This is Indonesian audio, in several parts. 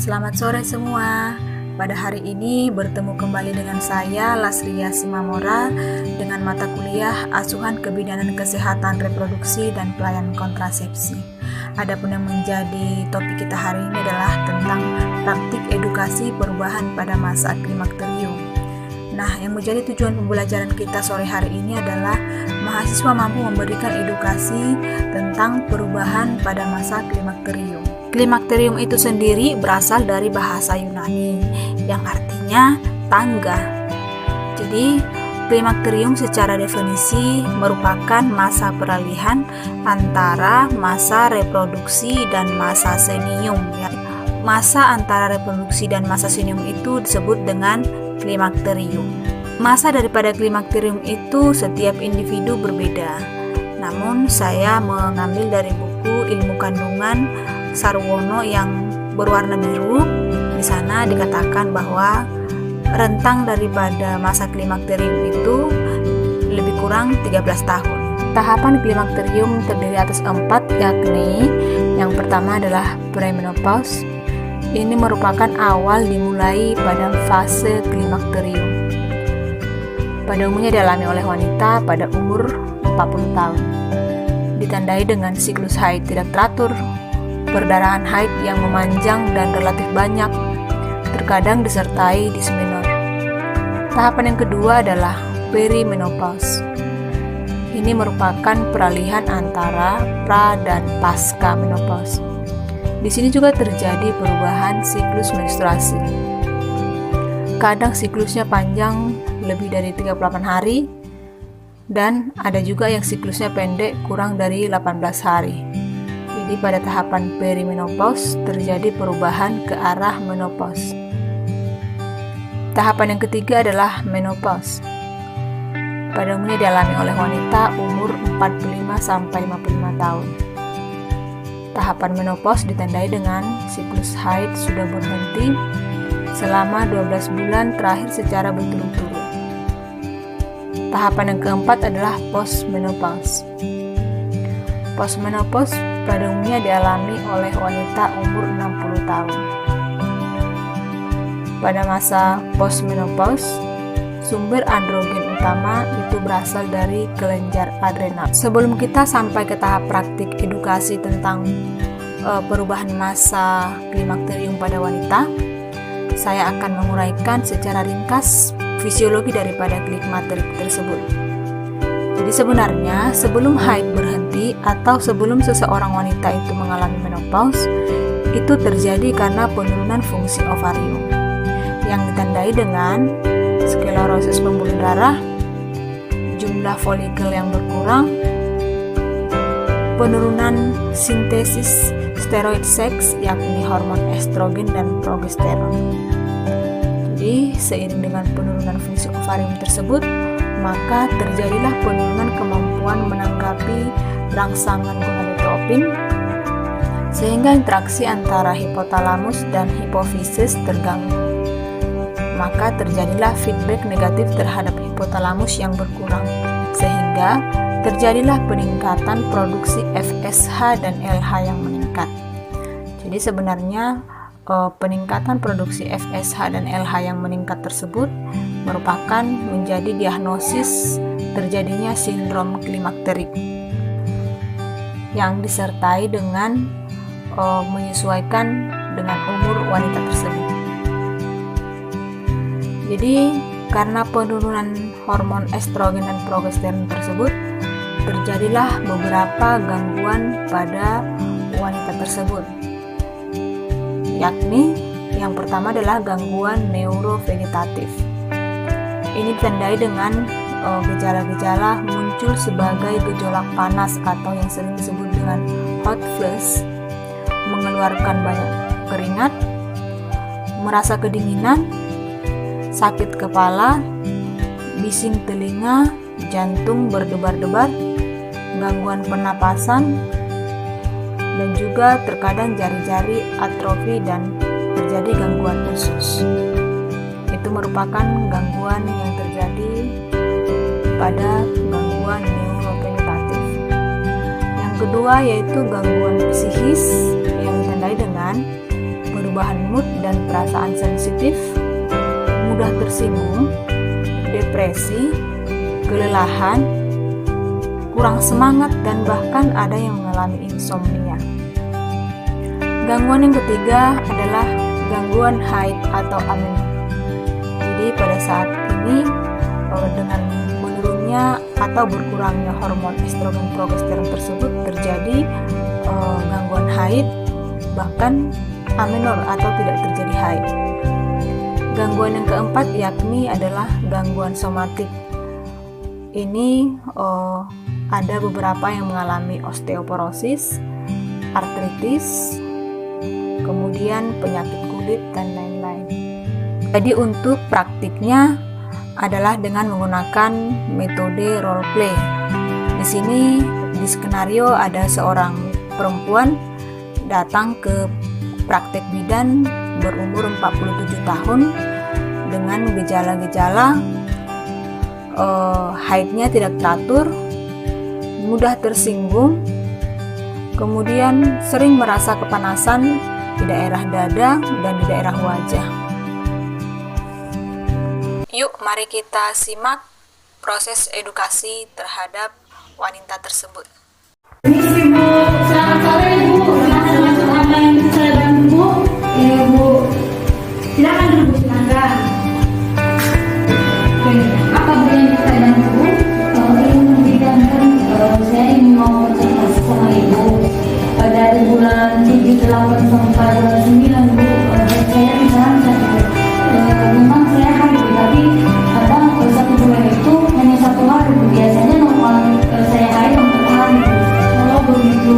Selamat sore semua. Pada hari ini bertemu kembali dengan saya Lasria Simamora dengan mata kuliah Asuhan Kebidanan Kesehatan Reproduksi dan Pelayanan Kontrasepsi. Adapun yang menjadi topik kita hari ini adalah tentang praktik edukasi perubahan pada masa klimakterium. Nah, yang menjadi tujuan pembelajaran kita sore hari ini adalah mahasiswa mampu memberikan edukasi tentang perubahan pada masa klimakterium. Klimakterium itu sendiri berasal dari bahasa Yunani yang artinya tangga. Jadi, klimakterium secara definisi merupakan masa peralihan antara masa reproduksi dan masa senium. Masa antara reproduksi dan masa senium itu disebut dengan klimakterium. Masa daripada klimakterium itu setiap individu berbeda. Namun saya mengambil dari buku Ilmu Kandungan Sarwono yang berwarna biru. Di sana dikatakan bahwa rentang daripada masa klimakterium itu lebih kurang 13 tahun. Tahapan klimakterium terdiri atas 4, yakni yang pertama adalah premenopause. Ini merupakan awal dimulai pada fase klimakterium. Pada umumnya dialami oleh wanita pada umur 40 tahun. Ditandai dengan siklus haid tidak teratur, perdarahan haid yang memanjang dan relatif banyak, terkadang disertai dismenor. Tahapan yang kedua adalah perimenopause. Ini merupakan peralihan antara pra dan pasca menopause. Di sini juga terjadi perubahan siklus menstruasi. Kadang siklusnya panjang lebih dari 38 hari dan ada juga yang siklusnya pendek kurang dari 18 hari. Jadi pada tahapan perimenopause terjadi perubahan ke arah menopause. Tahapan yang ketiga adalah menopause. Pada umumnya dialami oleh wanita umur 45-55 tahun. Tahapan menopause ditandai dengan siklus haid sudah berhenti selama 12 bulan terakhir secara berturut-turut. Tahapan yang keempat adalah postmenopause. Postmenopause pada umumnya dialami oleh wanita umur 60 tahun. Pada masa postmenopause, sumber androgen utama itu berasal dari kelenjar adrenal. Sebelum kita sampai ke tahap praktik edukasi tentang perubahan masa klimakterium pada wanita, saya akan menguraikan secara ringkas fisiologi daripada klimakterium tersebut. Jadi sebenarnya sebelum haid berhenti atau sebelum seseorang wanita itu mengalami menopause, itu terjadi karena penurunan fungsi ovarium yang ditandai dengan sklerosis pembuluh darah, jumlah folikel yang berkurang, penurunan sintesis steroid seks yakni hormon estrogen dan progesteron. Jadi seiring dengan penurunan fungsi ovarium tersebut, maka terjadilah penurunan kemampuan menanggapi rangsangan gonadotropin sehingga interaksi antara hipotalamus dan hipofisis terganggu. Maka terjadilah feedback negatif terhadap hipotalamus yang berkurang, sehingga terjadilah peningkatan produksi FSH dan LH yang meningkat. Jadi sebenarnya peningkatan produksi FSH dan LH yang meningkat tersebut merupakan menjadi diagnosis terjadinya sindrom klimakterik yang disertai dengan menyesuaikan dengan umur wanita tersebut. Jadi karena penurunan hormon estrogen dan progesteron tersebut, terjadilah beberapa gangguan pada wanita tersebut, yakni yang pertama adalah gangguan neurovegetatif. Ini ditandai dengan gejala-gejala muncul sebagai gejolak panas atau yang sering disebut dengan hot flush, mengeluarkan banyak keringat, merasa kedinginan, sakit kepala, bising telinga, jantung berdebar-debar, gangguan pernapasan, dan juga terkadang jari-jari atrofi dan terjadi gangguan usus. Itu merupakan gangguan yang terjadi pada gangguan neurovegetatif. Yang kedua yaitu gangguan psikis yang ditandai dengan perubahan perubahan mood dan perasaan sensitif, mudah tersinggung, depresi, kelelahan, kurang semangat, dan bahkan ada yang mengalami insomnia. Gangguan yang ketiga adalah gangguan haid atau amenorrhea. Jadi pada saat ini dengan menurunnya atau berkurangnya hormon estrogen progesteron tersebut terjadi gangguan haid, bahkan amenorrhea atau tidak terjadi haid. Gangguan yang keempat yakni adalah gangguan somatik. Ini ada beberapa yang mengalami osteoporosis, artritis, kemudian penyakit kulit dan lain-lain. Jadi untuk praktiknya adalah dengan menggunakan metode role play. Di sini di skenario ada seorang perempuan datang ke praktek bidan berumur 47 tahun dengan gejala-gejala haidnya tidak teratur, mudah tersinggung, kemudian sering merasa kepanasan di daerah dada dan di daerah wajah. Yuk, mari kita simak proses edukasi terhadap wanita tersebut. Permisi Bu, selamat sore Bu. Termasuk apa yang bisa saya bantu Bu? Iya Bu. Silakan dulu Bu, silakan. Oke, apa Bu yang bisa saya bantu Bu? Ini bidangkan saya ingin mau konsultasi sama Ibu. Dari bulan 7, 8 sampai bulan 9 Bu, saya bisa memang saya haid, tapi kadang satu bulan itu hanya 1 hari Bu. Biasanya normal saya haid untuk hari. Oh begitu.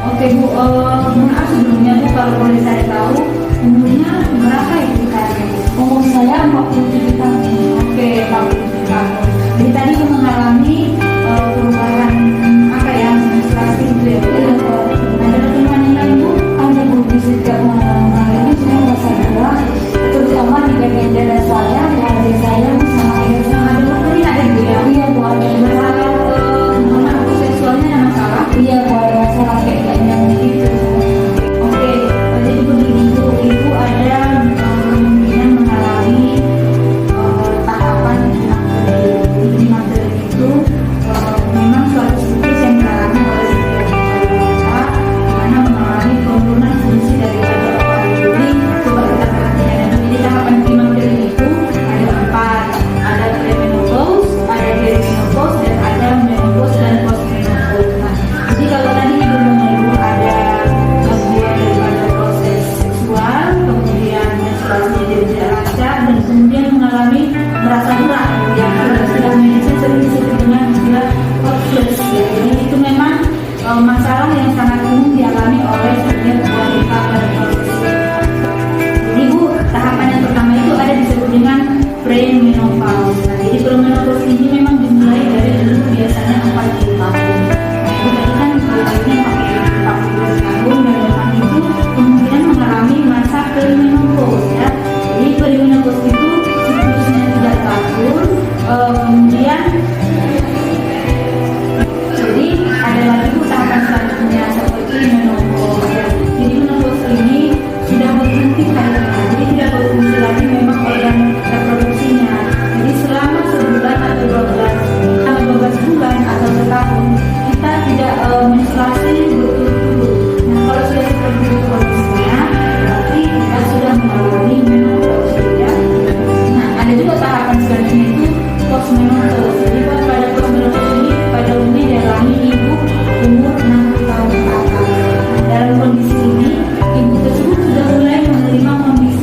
Oke Bu, maaf sebelumnya Bu, kalau boleh saya tahu umurnya berapa itu hari? Umur saya 47 tahun. Oke, 47 tahun. Jadi tadi mengalami perubahan apa ya, menstruasi gitu ya. Ada pertemuan yang lain Bu? Ada Bu, di setiap malam ini saya merasa berat, terutama di bagian dada saya, wajah saya sama airnya. Ada Bu, ini ada Bu ya? Iya Bu, ada masalah seksualnya, ada masalah? Iya Bu, ada masalah kayaknya gitu. Oke, jadi begini Bu, Ibu ada kemungkinan mengalami tahapan materi itu memang suatu siklus yang dialami oleh setiap wanita, dimana mengalami penurunan fungsi daripada ovari. Jadi coba kita perhatikan. Jadi tahapan materi itu ada 4, ada premenopause, ada perimenopause, dan ada menopause dan postmenopause. Nah, jadi kalau tadi Ibu mengeluh ada gangguan daripada proses seksual, kemudian menstruasinya jadi tidak lancar, dan kemudian mengalami merasa berat, yang istilah medisnya sering disebut dengan istilah hot flush. Jadi itu memang masalah yang sangat umum dialami oleh setiap wanita pada proses ini. Jadi Bu, tahapan yang pertama itu ada disebut dengan premenopause. Nah, jadi premenopause ini memang dimulai dari dulu biasanya 40 tahun. Nah, itu tadi kan baiknya pakai 40 tahun, dan memang itu kemungkinan mengalami masa premenopause ya. Jadi premenopause itu siklusnya tidak teratur, kemudian jadi ada lagi Bu tahapan selanjutnya seperti menopause ya. Jadi menopause ini sudah berhenti haidnya, jadi tidak berfungsi lagi memang organ reproduksinya. Jadi selama sebulan atau 12 bulan atau setahun kita tidak menstruasi berturut-turut. Nah, kalau sudah seperti itu kondisinya, berarti kita sudah mengalami menopause ya. Nah, ada juga tahapan selanjutnya itu postmenopause. Jadi pada postmenopause ini pada umumnya dialami ibu umur 60 tahun ke atas. Nah, dalam kondisi ini ibu tersebut sudah mulai menerima kondisi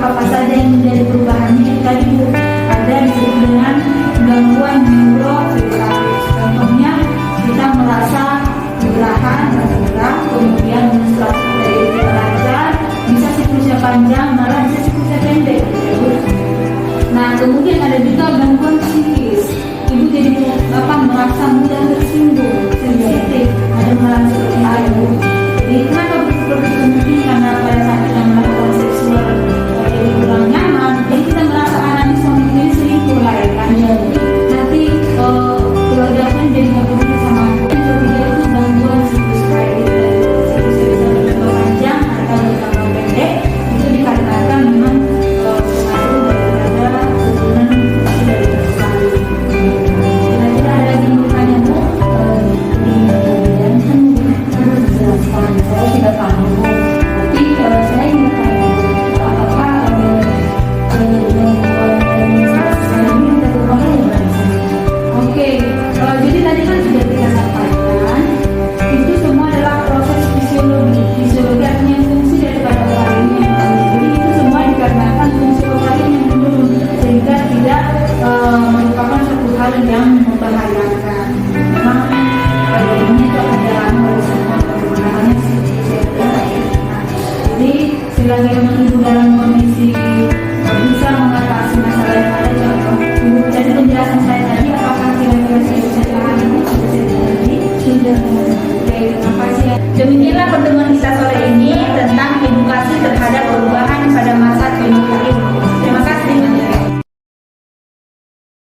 apa saja yang menjadi perubahannya tadi Bu, ada disebut dengan gangguan neurovegetatif. Contohnya kita merasa kelelahan, gerah, kemudian menstruasi dari lancar, bisa siklusnya panjang, malah bisa siklusnya pendek. Nah, kemudian ada juga gangguan psikis. Ibu jadi merasa mudah tersinggung, sensitif, ada merasa seperti itu. Jadi kenapa seperti itu? Mungkin karena pada saat kita melakukan seksual jadi kurang nyaman, jadi kita merasa anaknya suami ini selingkuh lah ya kan. Nanti keluarga pun jadi nggak peduli sama aku. Yang ketiga itu gangguan siklus haid. Siklus bisa bertambah panjang atau bertambah pendek, itu dikarenakan memang pengaruh daripada hubungan dari bersalin. Kira-kira ada lagi bertanya Bu? Kemudian kan harus dijelaskan. Saya tidak paham Bu. Tapi saya ingin bertanya, apakah ada gangguan administrasi saya ini berbahaya bagi saya? Oke, jadi tadi kan sudah kita sampaikan, itu semua adalah proses fisiologi. Fisiologi artinya fungsi daripada ovarium yang menurun. Jadi itu semua dikarenakan fungsi ovarium yang menurun, sehingga tidak merupakan suatu hal yang membahayakan. Memang pada ini itu akan jalan oleh semua perkembangannya jadi selagi memang ibu dalam kondisi bisa mengatasi masalah yang ada, contoh ibu dari penjelasan saya tadi, apakah kira-kira saya bisa tahan ini sudah